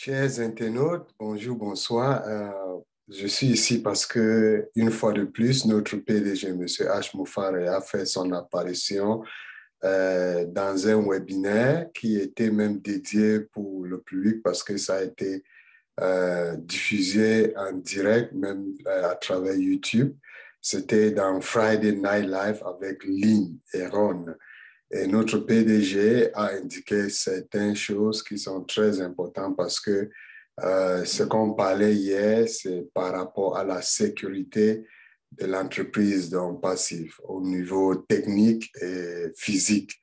Chers internautes, bonjour, bonsoir. Je suis ici parce que, une fois de plus, notre PDG, M. H. Moufare, a fait son apparition dans un webinaire qui était même dédié pour le public parce que ça a été diffusé en direct, même à travers YouTube. C'était dans Friday Night Live avec Lynn et Ron. Et notre PDG a indiqué certaines choses qui sont très importantes parce que ce qu'on parlait hier, c'est par rapport à la sécurité de l'entreprise dans le passif au niveau technique et physique.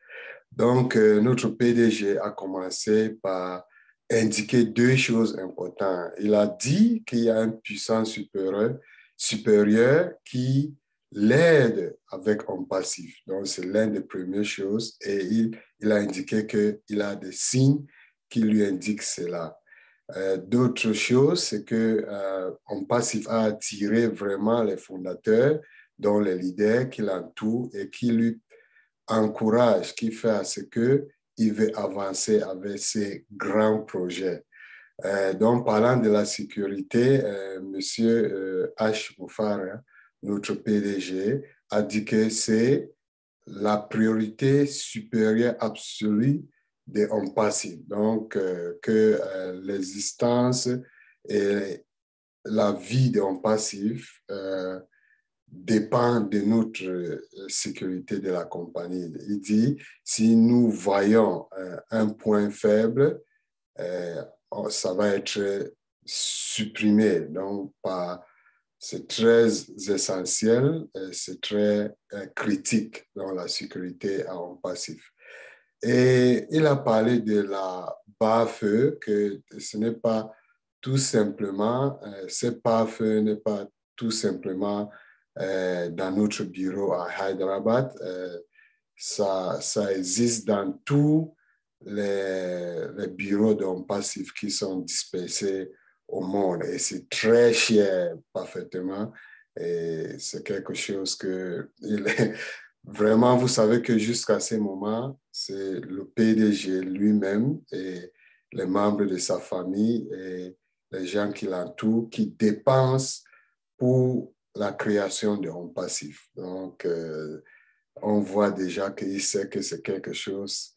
Donc, notre PDG a commencé par indiquer deux choses importantes. Il a dit qu'il y a une puissance supérieure qui l'aide avec un passif. Donc, c'est l'une des premières choses. Et il a indiqué qu'il a des signes qui lui indiquent cela. D'autres choses, c'est que un passif a attiré vraiment les fondateurs, dont les leaders qui l'entourent et qui lui encourage, qui fait à ce qu'il veut avancer avec ses grands projets. Donc, parlant de la sécurité, Monsieur H. Moufara, notre PDG, a dit que c'est la priorité supérieure absolue des hommes passifs. Donc, que l'existence et la vie des hommes passifs dépend de notre sécurité de la compagnie. Il dit, si nous voyons un point faible, ça va être supprimé. Donc, c'est très essentiel, c'est très critique dans la sécurité en passif. Et il a parlé de la bas-feu, que ce n'est pas tout simplement, ce pare-feu n'est pas tout simplement dans notre bureau à Hyderabad. Ça existe dans tous les bureaux d'hommes passifs qui sont dispersés au monde. Et c'est très cher, parfaitement. Et c'est quelque chose que vraiment, vous savez que jusqu'à ce moment, c'est le PDG lui-même et les membres de sa famille et les gens qui l'entourent qui dépensent pour la création de home passif. Donc, on voit déjà qu'il sait que c'est quelque chose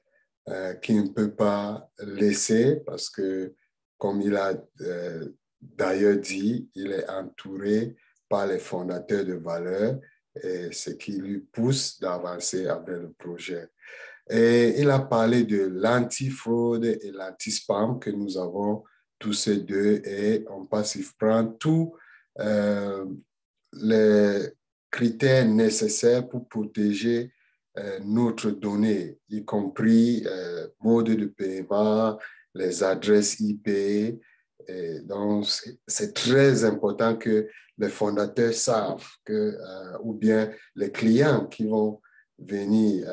qu'il ne peut pas laisser parce que, comme il a d'ailleurs dit, il est entouré par les fondateurs de valeurs et ce qui lui pousse d'avancer avec le projet. Et il a parlé de l'antifraude et l'anti-spam que nous avons tous ces deux et on passif prend tout les critères nécessaires pour protéger notre donnée, y compris mode de paiement, les adresses IP. Et donc, c'est très important que les fondateurs savent que, ou bien les clients qui vont venir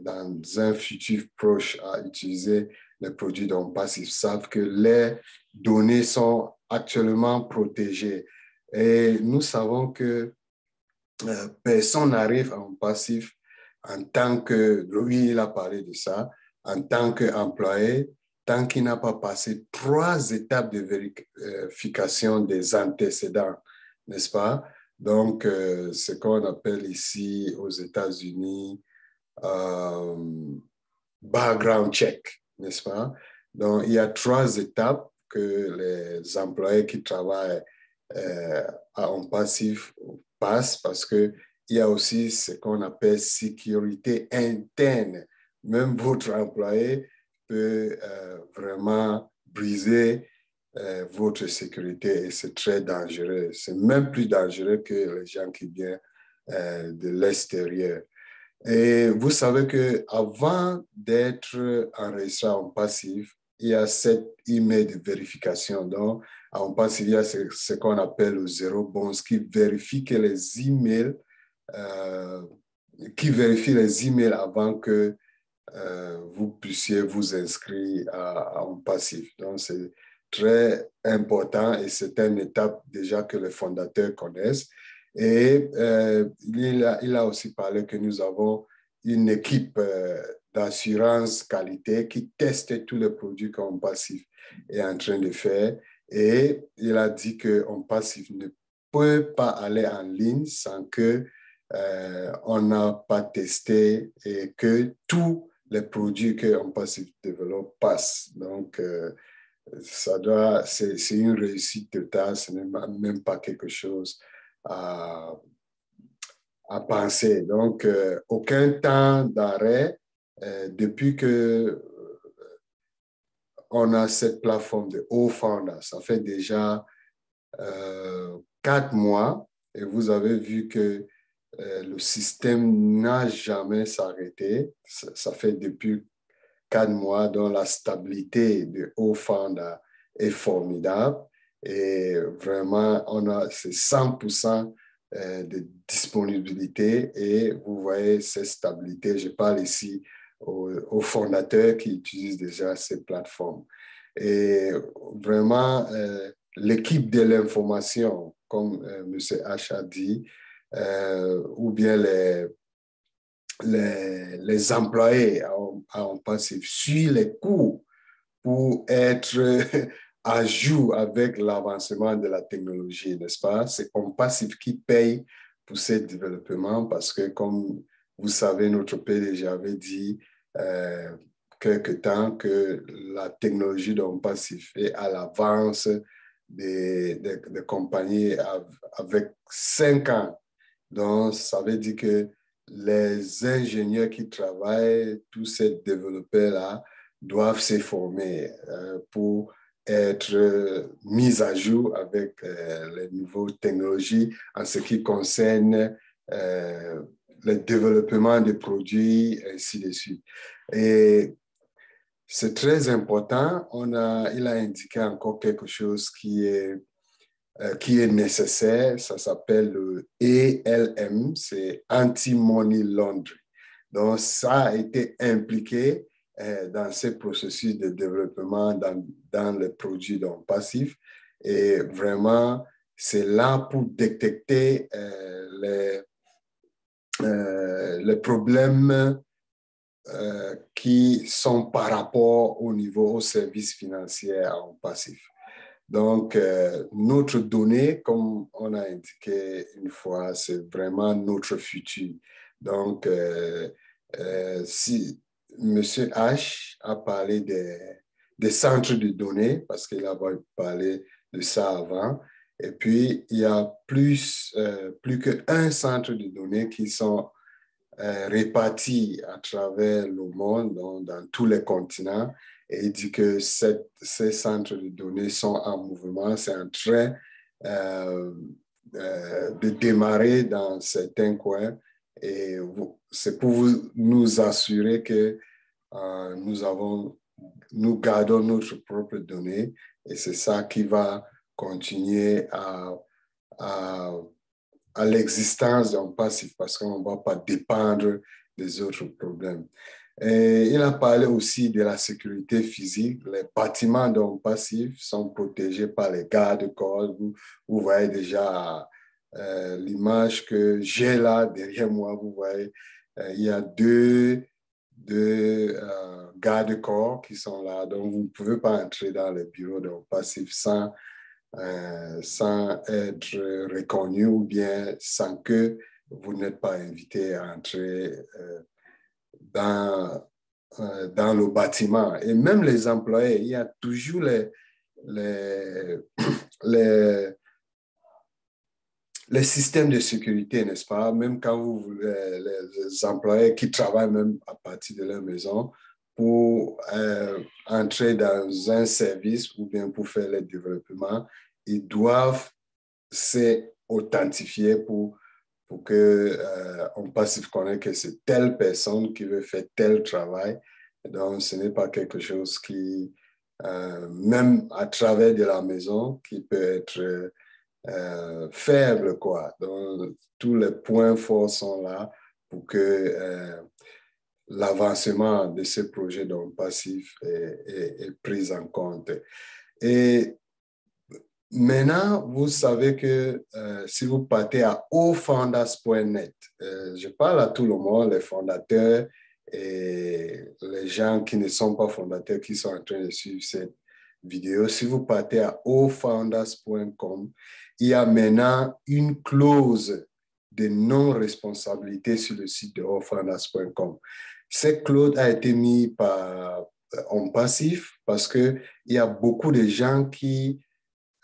dans un futur proche à utiliser les produits donc passifs savent que les données sont actuellement protégées. Et nous savons que personne n'arrive en passif en tant que, lui, il a parlé de ça, en tant qu'employé, tant qu'il n'a pas passé 3 étapes de vérification des antécédents, n'est-ce pas? Donc, ce qu'on appelle ici aux États-Unis euh, background check, n'est-ce pas? Donc, il y a 3 étapes que les employés qui travaillent en passif passent parce qu'il y a aussi ce qu'on appelle sécurité interne. Même votre employé peut vraiment briser votre sécurité et c'est très dangereux. C'est même plus dangereux que les gens qui viennent de l'extérieur. Et vous savez qu'avant d'être enregistré en passif, il y a 7 emails de vérification. Donc, en passif, il y a ce qu'on appelle le zéro bonus qui vérifie que les emails, euh, qui vérifie les emails avant que vous puissiez vous inscrire en passif. Donc, c'est très important et c'est une étape déjà que les fondateurs connaissent. Et il a aussi parlé que nous avons une équipe d'assurance qualité qui teste tous les produits qu'On Passif est en train de faire. Et il a dit qu'On Passif ne peut pas aller en ligne sans que on n'a pas testé et que tous les produits qu'On Passif développe passent. Donc, c'est une réussite totale, ce n'est même pas quelque chose à penser. Donc, aucun temps d'arrêt depuis que on a cette plateforme de O-Founder. Ça fait déjà 4 mois et vous avez vu que le système n'a jamais s'arrêté. Ça fait depuis 4 mois dont la stabilité de O-Founder est formidable et vraiment, c'est 100% de disponibilité et vous voyez cette stabilité. Je parle ici aux fondateurs qui utilisent déjà ces plateformes. Et vraiment, l'équipe de l'information, comme M. H a dit, ou bien les employés en passif suivent les cours pour être à jour avec l'avancement de la technologie, n'est-ce pas? C'est On Passif qui paye pour ce développement parce que, comme vous savez, notre PDG avait dit quelque temps que la technologie d'On Passif est à l'avance des compagnies avec 5 ans. Donc, ça veut dire que les ingénieurs qui travaillent, tous ces développeurs-là, doivent se former pour être mis à jour avec les nouvelles technologies en ce qui concerne le développement des produits, ainsi de suite. Et c'est très important. Il a indiqué encore quelque chose qui est nécessaire. Ça s'appelle le ALM, c'est Anti-Money Laundering. Donc, ça a été impliqué dans ce processus de développement dans les produits passifs. Et vraiment, c'est là pour détecter les problèmes qui sont par rapport au services financiers en passif. Donc, notre donnée, comme on a indiqué une fois, c'est vraiment notre futur. Donc, si M. H a parlé des centres de données, parce qu'il a parlé de ça avant, et puis il y a plus qu'un centre de données qui sont répartis à travers le monde, dans tous les continents. Et il dit que ces centres de données sont en mouvement, c'est en train de démarrer dans certains coins. Et c'est pour nous assurer que nous gardons notre propre donnée. Et c'est ça qui va continuer à l'existence d'un passif parce qu'on ne va pas dépendre des autres problèmes. Et il a parlé aussi de la sécurité physique. Les bâtiments d'un passif sont protégés par les gardes-corps. Vous voyez déjà l'image que j'ai là derrière moi. Vous voyez, il y a deux gardes-corps qui sont là. Donc, vous ne pouvez pas entrer dans le bureau d'un passif sans être reconnu ou bien sans que vous n'êtes pas invité à entrer dans le bâtiment. Et même les employés, il y a toujours les systèmes de sécurité, n'est-ce pas? Même quand les employés qui travaillent même à partir de leur maison pour entrer dans un service ou bien pour faire le développement, ils doivent s'authentifier pour que on passe connaître que c'est telle personne qui veut faire tel travail. Donc, ce n'est pas quelque chose qui, même à travers de la maison, qui peut être faible, quoi. Donc, tous les points forts sont là pour que l'avancement de ce projet passif est pris en compte. Et maintenant, vous savez que si vous partez à ofounders.net, je parle à tout le monde, les fondateurs Et les gens qui ne sont pas fondateurs, qui sont en train de suivre cette vidéo, si vous partez à allfounders.com, il y a maintenant une clause de non-responsabilité sur le site de allfounders.com. Cette clause a été mise en passif parce qu'il y a beaucoup de gens qui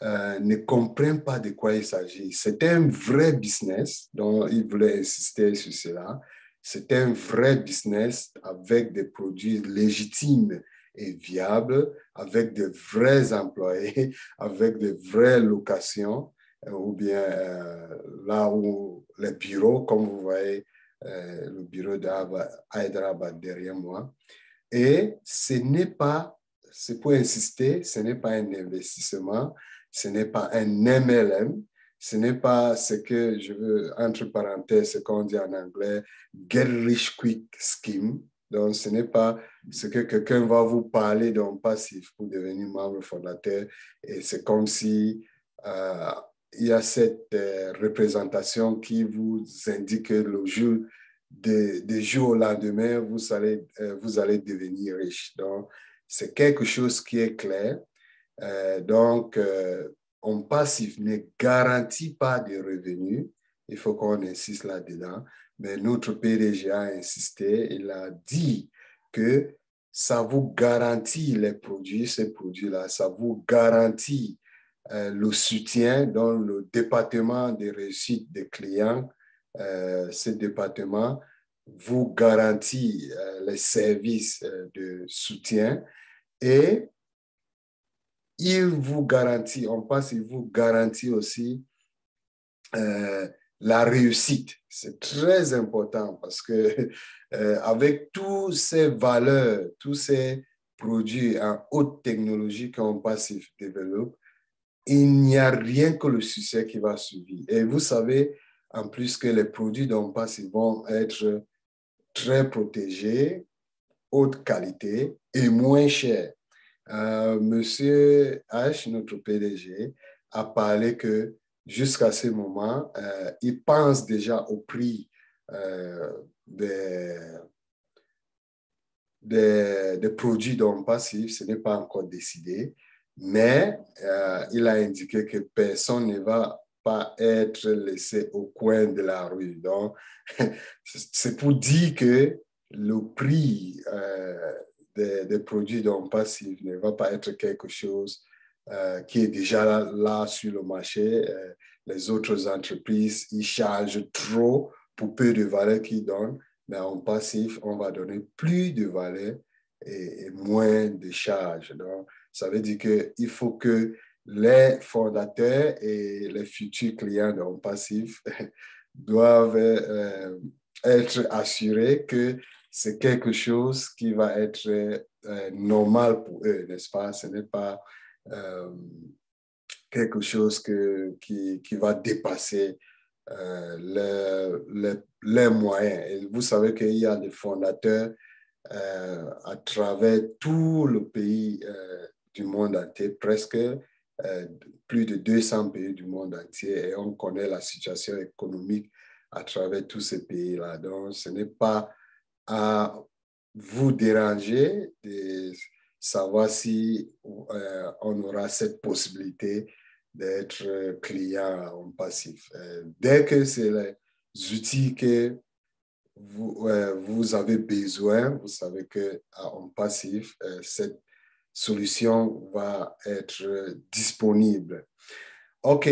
ne comprennent pas de quoi il s'agit. C'est un vrai business, donc il voulait insister sur cela. C'est un vrai business avec des produits légitimes et viables, avec de vrais employés, avec de vraies locations, ou bien là où les bureaux, comme vous voyez, le bureau d'Hyderabad derrière moi. Et ce n'est pas, c'est pour insister, ce n'est pas un investissement, ce n'est pas un MLM, ce n'est pas ce que je veux, entre parenthèses, ce qu'on dit en anglais, get rich quick scheme. Donc, ce n'est pas ce que quelqu'un va vous parler d'un passif pour devenir membre fondateur. Et c'est comme si il y a cette représentation qui vous indique que le jour de jour au lendemain, vous allez devenir riche. Donc, c'est quelque chose qui est clair. Donc, on passif ne garantit pas de revenus. Il faut qu'on insiste là-dedans. Mais notre PDG a insisté. Il a dit que ça vous garantit les produits, ces produits-là, ça vous garantit le soutien dans le département de réussite des clients. Ce département vous garantit les services de soutien et il vous garantit, on passe, il vous garantit aussi la réussite. C'est très important parce que avec tous ces valeurs, tous ces produits en haute technologie qu'on passif développe, il n'y a rien que le succès qui va suivre. Et vous savez, en plus que les produits d'on passe, ils vont être très protégés, haute qualité et moins chers. Monsieur H, notre PDG, a parlé que jusqu'à ce moment, il pense déjà au prix des produits d'homme passif. Ce n'est pas encore décidé, mais il a indiqué que personne ne va pas être laissé au coin de la rue. Donc, c'est pour dire que le prix des produits d'homme passif ne va pas être quelque chose qui est déjà là sur le marché. Les autres entreprises, ils chargent trop pour peu de valeur qu'ils donnent. Mais en passif, on va donner plus de valeur et moins de charges. Donc, ça veut dire qu'il faut que les fondateurs et les futurs clients de passif doivent être assurés que c'est quelque chose qui va être normal pour eux, n'est-ce pas? Ce n'est pas quelque chose qui va dépasser les moyens. Et vous savez qu'il y a des fondateurs à travers tout le pays du monde entier, presque plus de 200 pays du monde entier, et on connaît la situation économique à travers tous ces pays-là. Donc, ce n'est pas à vous déranger de savoir si on aura cette possibilité d'être client en passif. Dès que c'est les outils que vous avez besoin, vous savez qu'en passif, cette solution va être disponible. OK.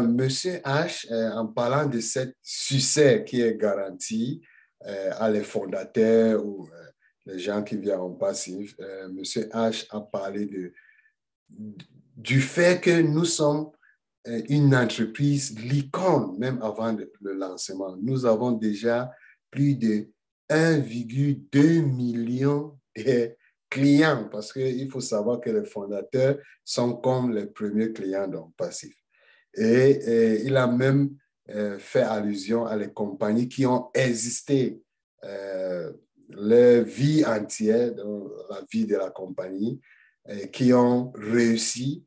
Monsieur H, en parlant de cette succès qui est garanti à les fondateurs ou les gens qui viennent en passif, Monsieur H a parlé du fait que nous sommes une entreprise licorne, même avant le lancement. Nous avons déjà plus de 1,2 million de clients parce qu'il faut savoir que les fondateurs sont comme les premiers clients d'Homme Passif. Et il a même fait allusion à les compagnies qui ont existé leur vie entière, dans la vie de la compagnie, qui ont réussi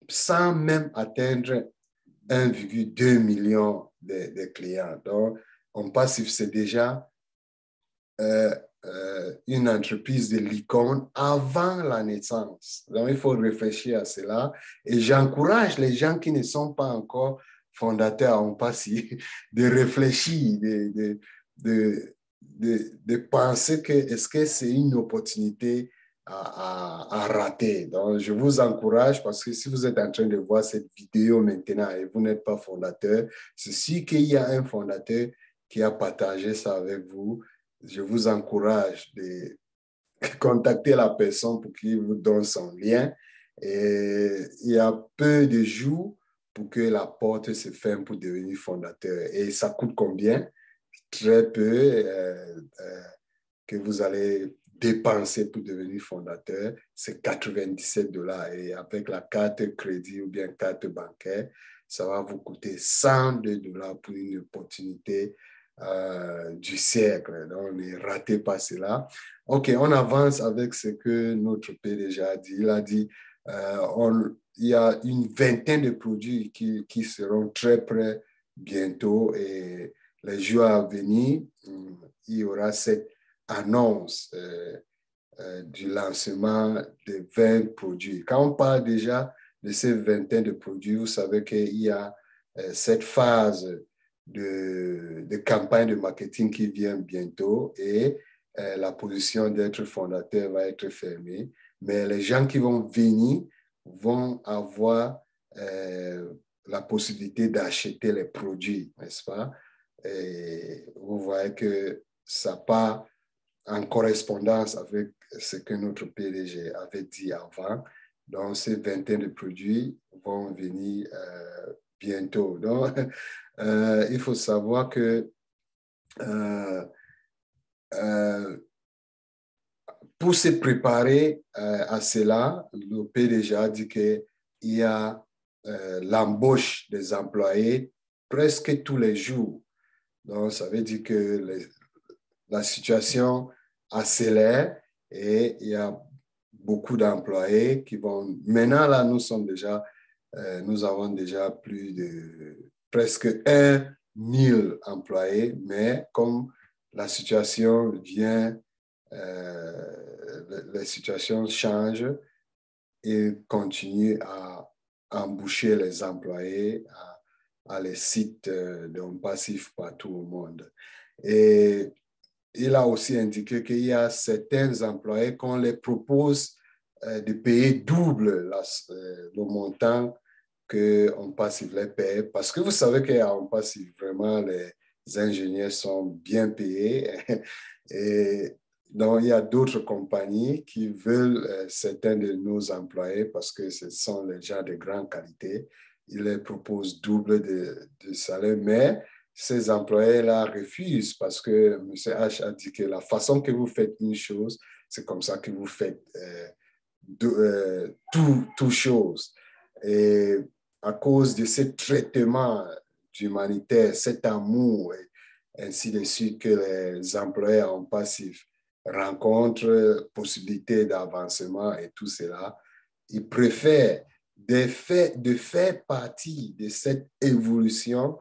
sans même atteindre 1,2 million de clients. Donc, en passif, c'est déjà une entreprise de licorne avant la naissance. Donc, il faut réfléchir à cela. Et j'encourage les gens qui ne sont pas encore fondateurs en passé de réfléchir, de penser que est-ce que c'est une opportunité à rater. Donc, je vous encourage parce que si vous êtes en train de voir cette vidéo maintenant et vous n'êtes pas fondateur, c'est sûr qu'il y a un fondateur qui a partagé ça avec vous. Je vous encourage de contacter la personne pour qu'il vous donne son lien. Et il y a peu de jours pour que la porte se ferme pour devenir fondateur. Et ça coûte combien? Très peu que vous allez dépenser pour devenir fondateur, c'est 97 $. Et avec la carte crédit ou bien carte bancaire, ça va vous coûter 102 $ pour une opportunité du siècle. Donc, ne ratez pas cela. OK, on avance avec ce que notre PDG a dit. Il a dit il y a une vingtaine de produits qui seront très prêts bientôt et les jours à venir, il y aura cette annonce du lancement de 20 produits. Quand on parle déjà de ces vingtaines de produits, vous savez qu'il y a cette phase de campagne de marketing qui vient bientôt et la position d'être fondateur va être fermée. Mais les gens qui vont venir vont avoir la possibilité d'acheter les produits, n'est-ce pas? Et vous voyez que ça part en correspondance avec ce que notre PDG avait dit avant. Donc, ces vingtaines de produits vont venir bientôt. Donc, il faut savoir que pour se préparer à cela, le PDG a dit qu'il y a l'embauche des employés presque tous les jours. Donc, ça veut dire que la situation accélère et il y a beaucoup d'employés qui vont... Maintenant, là, nous avons déjà plus de presque 1 000 employés, mais comme la situation vient, les situations changent et continuent à embaucher les employés à les sites de passif partout au monde. Et il a aussi indiqué qu'il y a certains employés qu'on les propose de payer double le montant qu'en passif les paye. Parce que vous savez qu'en passif, vraiment, les ingénieurs sont bien payés. Et donc, il y a d'autres compagnies qui veulent certains de nos employés parce que ce sont les gens de grande qualité. Ils les proposent double de salaire, mais ces employés-là refusent parce que M. H a dit que la façon que vous faites une chose, c'est comme ça que vous faites tout chose. Et à cause de ce traitement humanitaire, cet amour, et ainsi de suite que les employés en passif rencontrent, possibilité d'avancement et tout cela, ils préfèrent de faire partie de cette évolution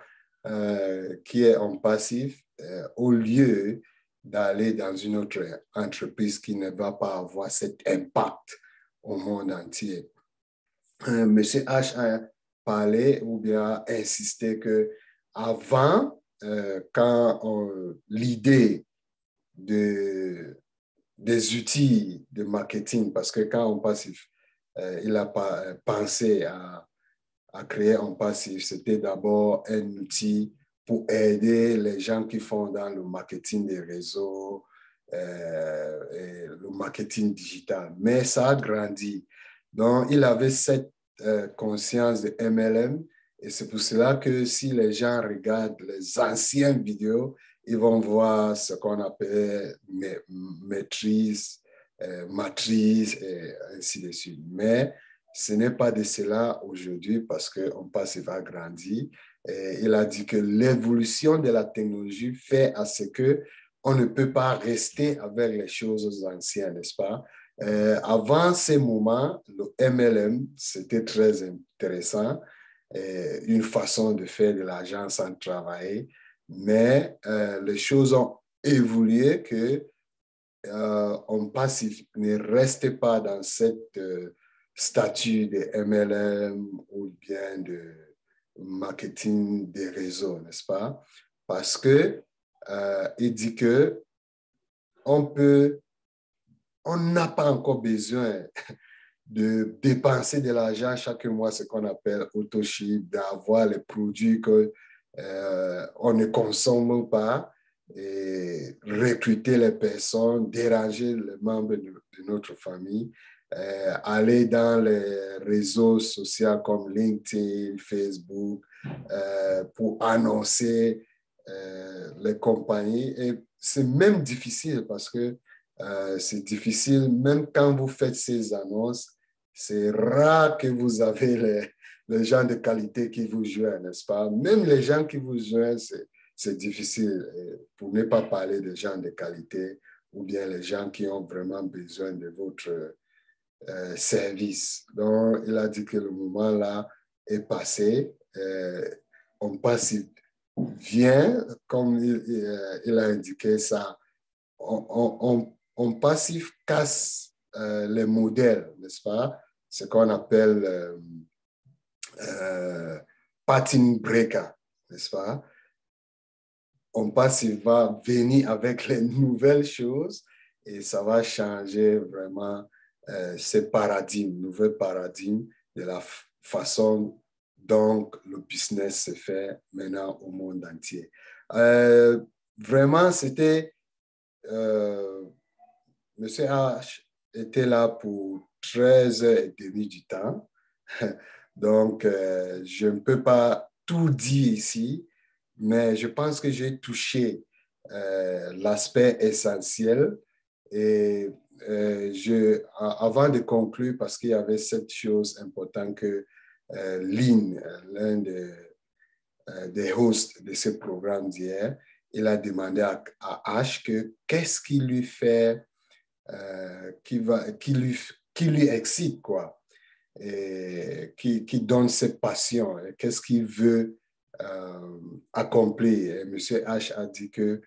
qui est en passif au lieu d'aller dans une autre entreprise qui ne va pas avoir cet impact au monde entier. Monsieur H a parlé ou bien a insisté que avant, quand l'idée des outils de marketing, parce que quand on passif, il a pensé à créer un passif, c'était d'abord un outil pour aider les gens qui font dans le marketing des réseaux, et le marketing digital. Mais ça a grandi. Donc, il avait cette conscience de MLM et c'est pour cela que si les gens regardent les anciennes vidéos, ils vont voir ce qu'on appelle matrice, et ainsi de suite. Mais ce n'est pas de cela aujourd'hui parce qu'on passe et va grandir. Et il a dit que l'évolution de la technologie fait à ce que on ne peut pas rester avec les choses anciennes, n'est-ce pas? Avant ces moments, le MLM, c'était très intéressant, une façon de faire de l'argent sans travailler, mais les choses ont évolué que en passif. Ne restez pas dans cette statut de MLM ou bien de marketing des réseaux, n'est-ce pas? Parce que il dit que on n'a pas encore besoin de dépenser de l'argent chaque mois, ce qu'on appelle auto-ship, d'avoir les produits que on ne consomme pas, et recruter les personnes, déranger les membres de notre famille, aller dans les réseaux sociaux comme LinkedIn, Facebook, pour annoncer les compagnies. Et c'est même difficile parce que c'est difficile, même quand vous faites ces annonces, c'est rare que vous avez les gens de qualité qui vous joignent, n'est-ce pas? Même les gens qui vous joignent, c'est difficile, pour ne pas parler des gens de qualité ou bien les gens qui ont vraiment besoin de votre service. Donc, il a dit que le moment là est passé. On passe vient, comme il a indiqué ça, on passif casse les modèles, n'est-ce pas? Ce qu'on appelle pattern breaker, n'est-ce pas? On passif va venir avec les nouvelles choses et ça va changer vraiment ces paradigmes, nouveaux paradigmes de la façon dont le business se fait maintenant au monde entier. Vraiment, c'était Monsieur H était là pour 13h30 du temps. Donc, je ne peux pas tout dire ici, mais je pense que j'ai touché l'aspect essentiel. Et avant de conclure, parce qu'il y avait cette chose importante que Lynn, l'un des hosts de ce programme d'hier, il a demandé à H que qu'est-ce qui lui fait, qui lui excite, quoi, et qui donne ses passions, qu'est-ce qu'il veut accomplir. Et Monsieur H a dit que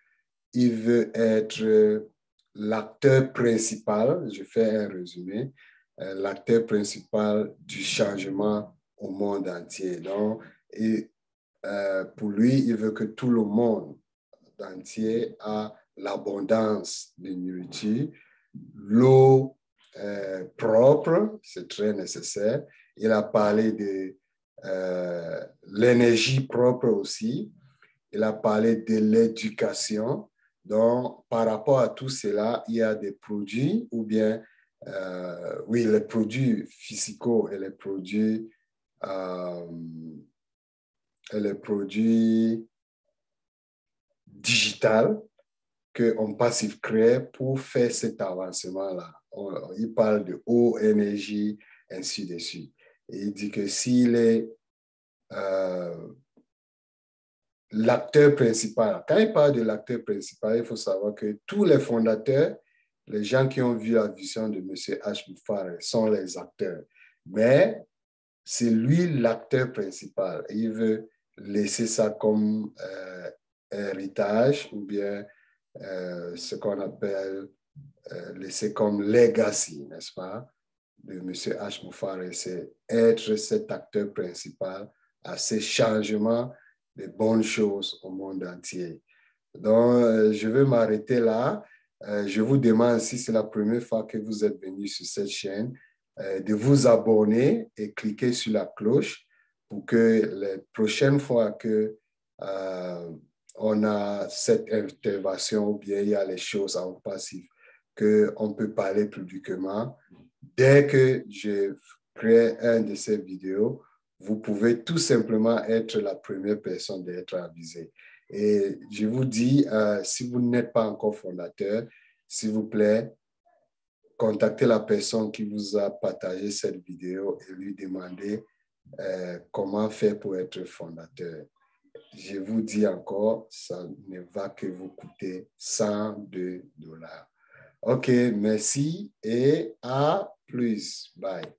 il veut être l'acteur principal, je fais un résumé, l'acteur principal du changement au monde entier. Donc, et, pour lui, il veut que tout le monde entier a l'abondance de nourriture, l'eau propre, c'est très nécessaire. Il a parlé de l'énergie propre aussi. Il a parlé de l'éducation. Donc, par rapport à tout cela, il y a des produits ou bien, oui, les produits physiques et les produits digital qu'on passive crée pour faire cet avancement-là. Il parle de haute énergie, ainsi de suite. Et il dit que s'il est l'acteur principal, quand il parle de l'acteur principal, il faut savoir que tous les fondateurs, les gens qui ont vu la vision de M. H. Mufare sont les acteurs. Mais c'est lui l'acteur principal. Il veut laisser ça comme héritage ou bien ce qu'on appelle laisser comme legacy, n'est-ce pas, de M. H. Mufare, c'est être cet acteur principal à ces changements de bonnes choses au monde entier. Donc, je vais m'arrêter là. Je vous demande, si c'est la première fois que vous êtes venu sur cette chaîne, de vous abonner et cliquer sur la cloche pour que les prochaines fois que on a cette intervention ou bien il y a les choses en passif, qu'on peut parler publiquement. Dès que je ferai un de ces vidéos, vous pouvez tout simplement être la première personne d'être avisée. Et je vous dis, si vous n'êtes pas encore fondateur, s'il vous plaît, contactez la personne qui vous a partagé cette vidéo et lui demandez comment faire pour être fondateur. Je vous dis encore, ça ne va que vous coûter $102. OK, merci et à plus. Bye.